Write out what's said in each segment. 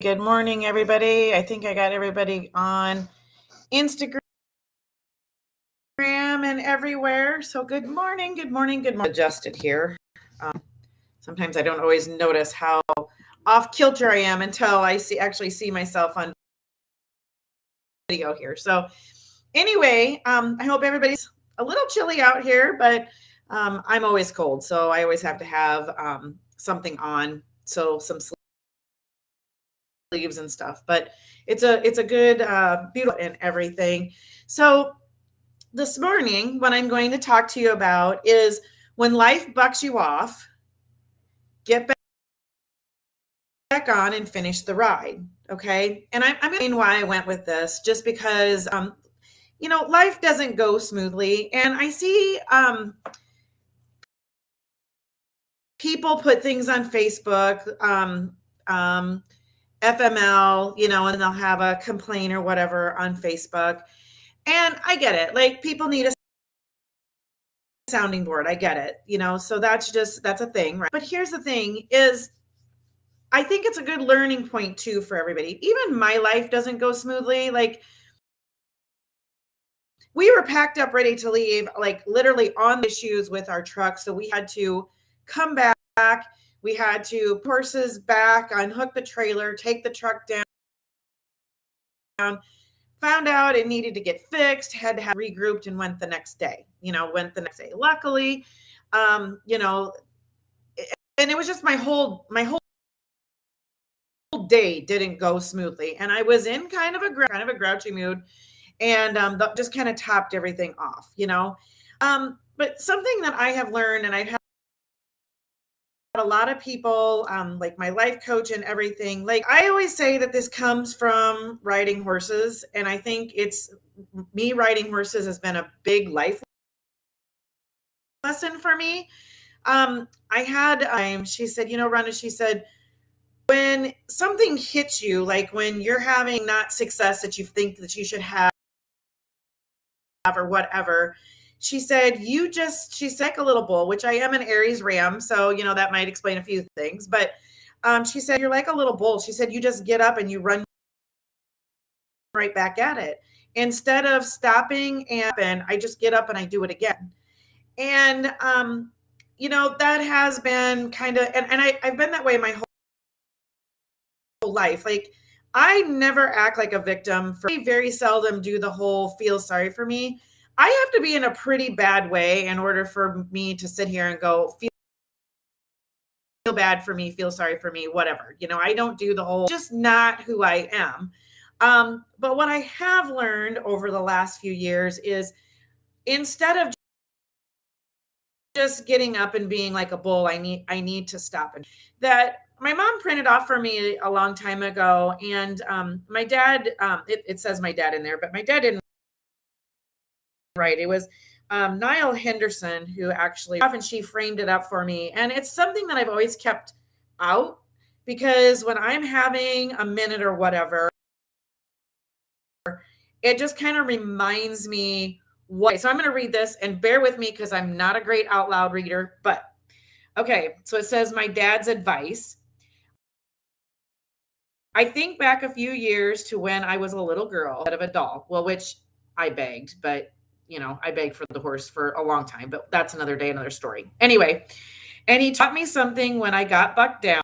Good morning, everybody. I think I got everybody on Instagram and everywhere. So good morning, good morning, good morning. Adjusted here. Sometimes I don't always notice how off kilter I am until I actually see myself on video here. So anyway, I hope everybody's a little chilly out here, but I'm always cold, so I always have to have something on. So some sleeves and stuff, but it's a good beautiful and everything. So this morning, what I'm going to talk to you about is when life bucks you off, get back on and finish the ride. Okay. And I'm going to why I went with this just because, life doesn't go smoothly. And I see people put things on Facebook, FML, and they'll have a complaint or whatever on Facebook. And I get it. Like, people need a sounding board. I get it. So that's a thing, right? But here's the thing is, I think it's a good learning point too for everybody. Even my life doesn't go smoothly. Like, we were packed up ready to leave, like literally on the issues with our truck. So we had to come back. We had to horses back, unhook the trailer, take the truck down. Found out it needed to get fixed, had to have regrouped, and went the next day. Luckily, and it was just my whole day didn't go smoothly, and I was in kind of a grouchy mood, and that just kind of topped everything off. But something that I have learned, and I've had a lot of people, like my life coach and everything, like I always say that this comes from riding horses, and I think it's me riding horses has been a big life lesson for me. She said, Rhonda, she said, when something hits you, like when you're having not success that you think that you should have or whatever, she said, she's like a little bull, which I am an Aries Ram. So, that might explain a few things. But she said, you're like a little bull. She said, you just get up and you run right back at it. Instead of stopping and I just get up and I do it again. And, that has been kind of, and I've been that way my whole life. Like, I never act like a victim. I very seldom do the whole feel sorry for me. I have to be in a pretty bad way in order for me to sit here and go, feel bad for me, feel sorry for me, whatever. I don't do the whole, just not who I am. But what I have learned over the last few years is, instead of just getting up and being like a bull, I need to stop. And that my mom printed off for me a long time ago. And my dad, it says my dad in there, but my dad didn't write. It was Niall Henderson who actually, and she framed it up for me. And it's something that I've always kept out, because when I'm having a minute or whatever, it just kind of reminds me what. So I'm going to read this, and bear with me because I'm not a great out loud reader, but okay. So it says, my dad's advice. I think back a few years to when I was a little girl instead of a doll. Well, which I begged, but I begged for the horse for a long time, but that's another day, another story. Anyway, and he taught me something when I got bucked down,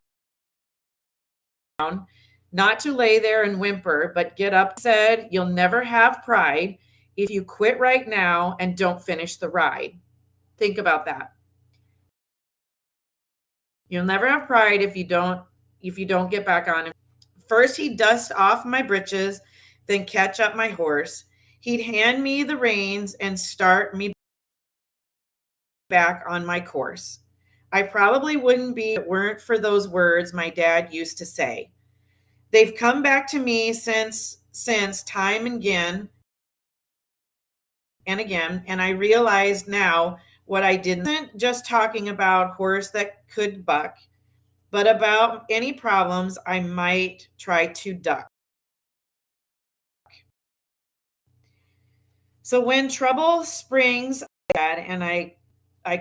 not to lay there and whimper, but get up. He said, you'll never have pride if you quit right now and don't finish the ride. Think about that. You'll never have pride if you don't get back on. First, he'd dust off my britches, then catch up my horse. He'd hand me the reins and start me back on my course. I probably wouldn't be if it weren't for those words my dad used to say. They've come back to me since time and again, and I realize now what I didn't just talking about horse that could buck, but about any problems I might try to duck. So when trouble springs, and I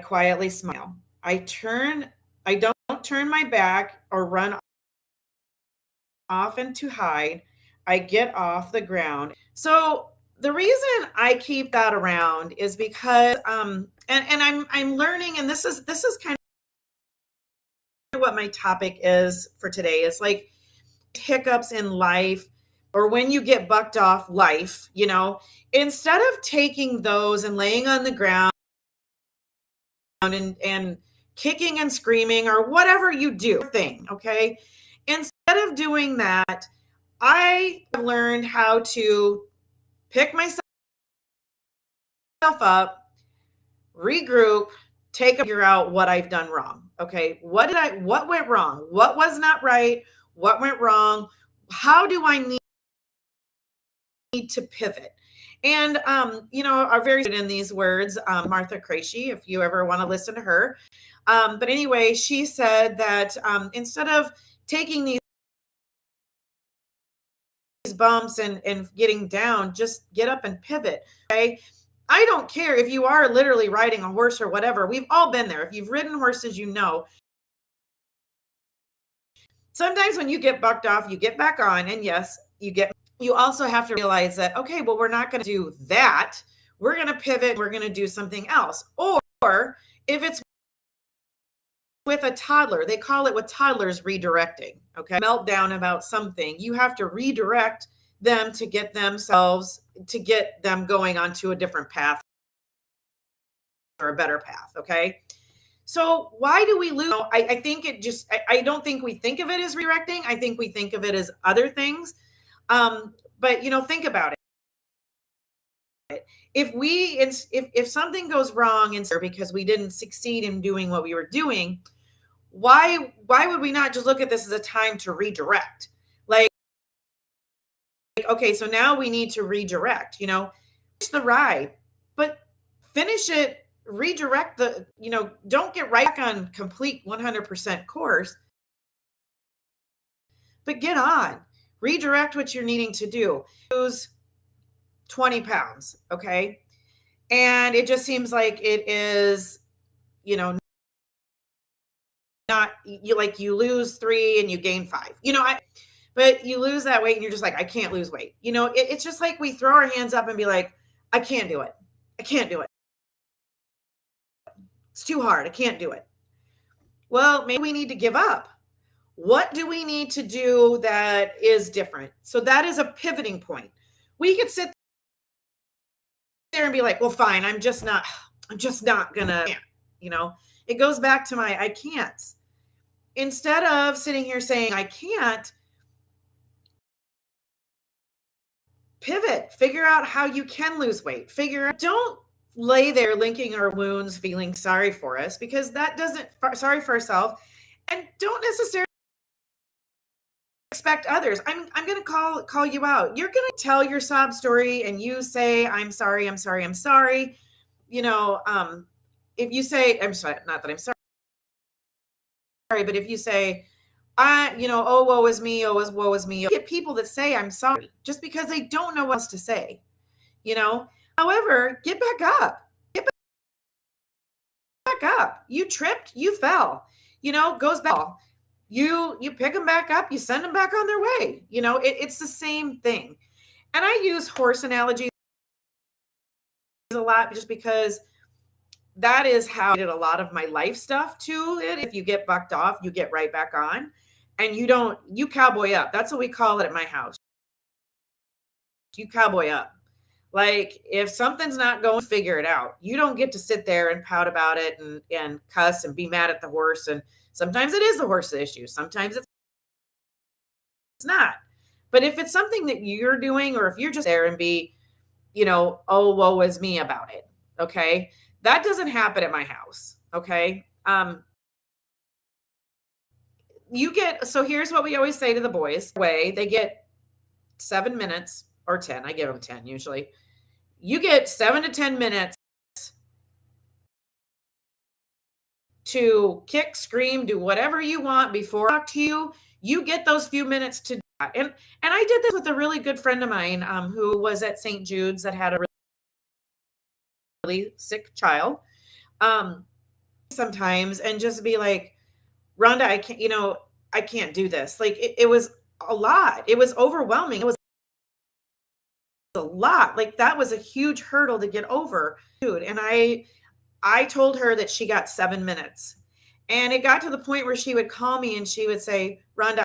quietly smile. I don't turn my back or run often to hide, I get off the ground. So the reason I keep that around is because and I'm learning, and this is kind of what my topic is for today. It's like hiccups in life, or when you get bucked off life, instead of taking those and laying on the ground and kicking and screaming or whatever you do thing, okay? Instead of doing that, I have learned how to pick myself up, regroup, figure out what I've done wrong. Okay. What went wrong? What was not right? What went wrong? How do I need to pivot? And, are very good in these words, Martha Krejci, if you ever want to listen to her. But anyway, she said that instead of taking these bumps and getting down, just get up and pivot. Okay. I don't care if you are literally riding a horse or whatever. We've all been there. If you've ridden horses, sometimes when you get bucked off, you get back on. And yes, you also have to realize that, okay, well, we're not going to do that. We're going to pivot. We're going to do something else. Or if it's with a toddler, they call it with toddlers redirecting. Okay. Meltdown about something. You have to redirect them to get them going onto a different path or a better path. Okay. So why do we lose? I think I don't think we think of it as redirecting. I think we think of it as other things. But think about it. If something goes wrong because we didn't succeed in doing what we were doing, why would we not just look at this as a time to redirect? Like, okay, so now we need to redirect, finish the ride, but finish it, redirect don't get right back on complete 100% course, but get on, redirect what you're needing to do. Lose 20 pounds. Okay. And it just seems like it is, not you lose 3 and you gain 5, but you lose that weight and you're just like, I can't lose weight. It's just like we throw our hands up and be like, I can't do it. I can't do it. It's too hard. I can't do it. Well, maybe we need to give up. What do we need to do that is different? So that is a pivoting point. We could sit there and be like, well, fine, I'm just not gonna, it goes back to my I can't. Instead of sitting here saying I can't, pivot, figure out how you can lose weight. Don't lay there linking our wounds, feeling sorry for us, because that doesn't sorry for ourselves, and don't necessarily expect others. I'm going to call you out. You're going to tell your sob story and you say, I'm sorry. If you say, I'm sorry, not that I'm sorry, but if you say, oh, woe is me, woe is me. You get people that say, I'm sorry, just because they don't know what else to say, however, get back up. You tripped, you fell, goes back. You pick them back up, you send them back on their way. It's the same thing. And I use horse analogies a lot just because that is how I did a lot of my life stuff to it. If you get bucked off, you get right back on, and you cowboy up. That's what we call it at my house. You cowboy up. Like, if something's not going, figure it out. You don't get to sit there and pout about it and cuss and be mad at the horse. And sometimes it is the horse's issue. Sometimes it's not. But if it's something that you're doing, or if you're just there and be, oh, woe is me about it. Okay. That doesn't happen at my house. Okay. So here's what we always say to the boys. They get 7 minutes or 10. I give them 10 usually. You get 7 to 10 minutes to kick, scream, do whatever you want before I talk to you. You get those few minutes to do that. And I did this with a really good friend of mine who was at St. Jude's that had a really sick child. Sometimes, and just be like, Rhonda, I can't do this. Like it was a lot. It was overwhelming. It was a lot. Like that was a huge hurdle to get over, dude. And I told her that she got 7 minutes. And it got to the point where she would call me and she would say, Rhonda,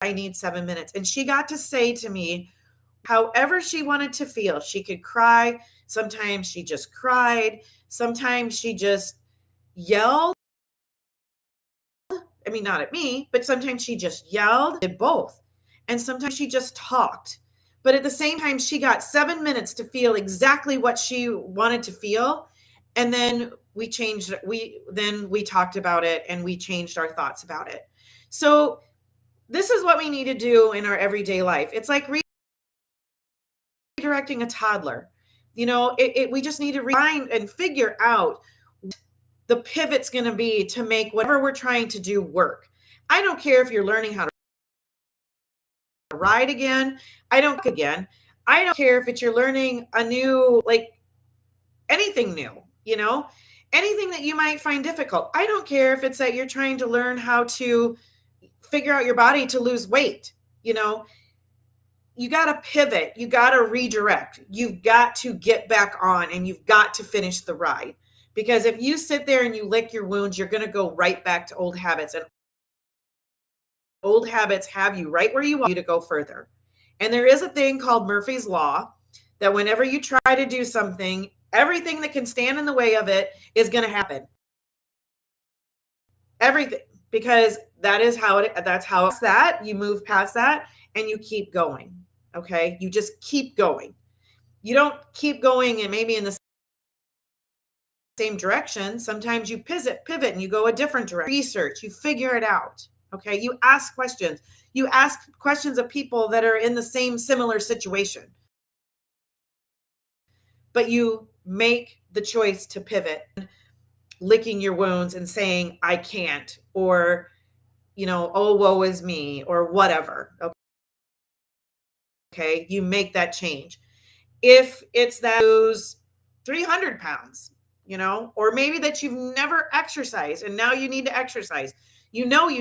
I need 7 minutes. And she got to say to me, however she wanted to feel. She could cry. Sometimes she just cried. Sometimes she just yelled. I mean, not at me, but sometimes she just yelled, did both. And sometimes she just talked. But at the same time, she got 7 minutes to feel exactly what she wanted to feel. And then we talked about it and we changed our thoughts about it. So this is what we need to do in our everyday life. It's like redirecting a toddler. We just need to find and figure out the pivot's going to be to make whatever we're trying to do work. I don't care if you're learning how to ride again. I don't care if you're learning a new, like anything new, anything that you might find difficult. I don't care if it's that you're trying to learn how to figure out your body to lose weight. You got to pivot. You got to redirect. You've got to get back on and you've got to finish the ride. Because if you sit there and you lick your wounds, you're going to go right back to old habits. And old habits have you right where you want you to go further. And there is a thing called Murphy's Law that whenever you try to do something, everything that can stand in the way of it is going to happen. Everything. Because that's how it's that. You move past that and you keep going. Okay? You just keep going. You don't keep going and maybe in the same direction. Sometimes you pivot and you go a different direction. Research, you figure it out. Okay? You ask questions. You ask questions of people that are in the same similar situation. But you make the choice to pivot, licking your wounds and saying, I can't, or, oh, woe is me, or whatever. Okay? You make that change. If it's that you lose 300 pounds, or maybe that you've never exercised and now you need to exercise, you need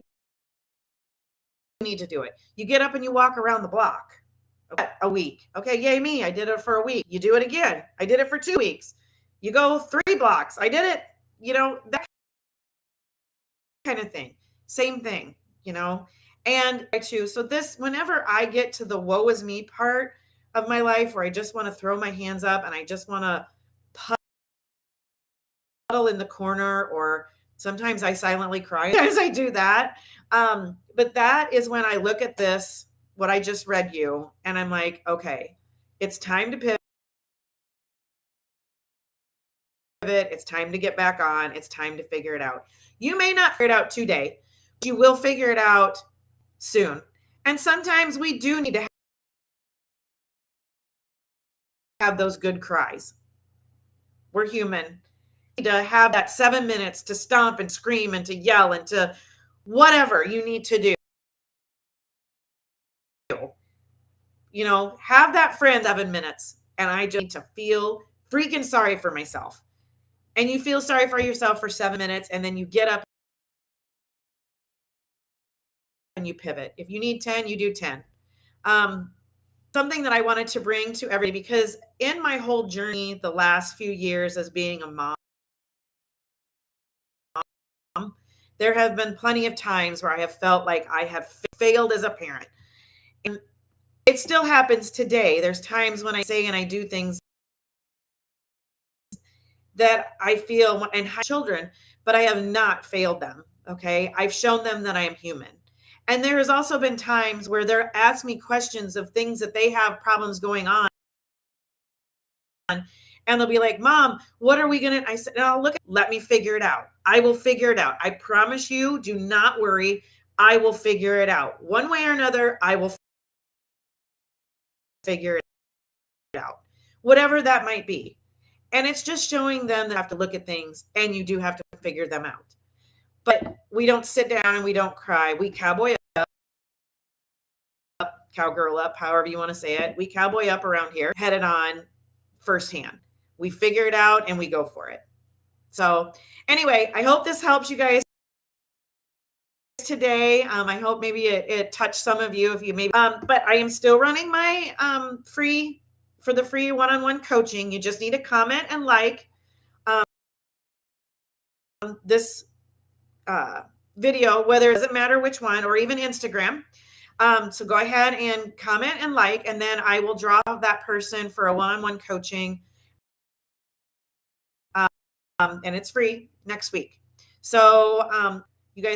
to do it. You get up and you walk around the block a week. Okay, yay me. I did it for a week. You do it again. I did it for 2 weeks. You go 3 blocks. I did it, that kind of thing. Same thing, and I too. So whenever I get to the woe is me part of my life where I just want to throw my hands up and I just want to puddle in the corner, or sometimes I silently cry as I do that. But that is when I look at what I just read you, and I'm like, okay, it's time to pivot. It's time to get back on. It's time to figure it out. You may not figure it out today, but you will figure it out soon. And sometimes we do need to have those good cries. We're human. We need to have that 7 minutes to stomp and scream and to yell and to whatever you need to do. Have that friend 7 minutes, and I just need to feel freaking sorry for myself. And you feel sorry for yourself for 7 minutes, and then you get up and you pivot. If you need 10, you do 10. Something that I wanted to bring to everybody, because in my whole journey, the last few years as being a mom, there have been plenty of times where I have felt like I have failed as a parent. And it still happens today. There's times when I say and I do things that I feel and have children, but I have not failed them. Okay. I've shown them that I am human. And there has also been times where they're asked me questions of things that they have problems going on. And they'll be like, Mom, what are we going to, I said, no, let me figure it out. I will figure it out. I promise you, do not worry. I will figure it out. One way or another, I will figure it out. Whatever that might be. And it's just showing them that you have to look at things and you do have to figure them out. But we don't sit down and we don't cry. We cowboy up, cowgirl up, however you want to say it. We cowboy up around here, headed on firsthand. We figure it out and we go for it. So anyway, I hope this helps you guys today. I hope maybe it touched some of you if you maybe, but I am still running my free one-on-one coaching. You just need to comment and like this video, whether it doesn't matter which one, or even Instagram. So go ahead and comment and like, and then I will draw that person for a one-on-one coaching. And it's free next week. So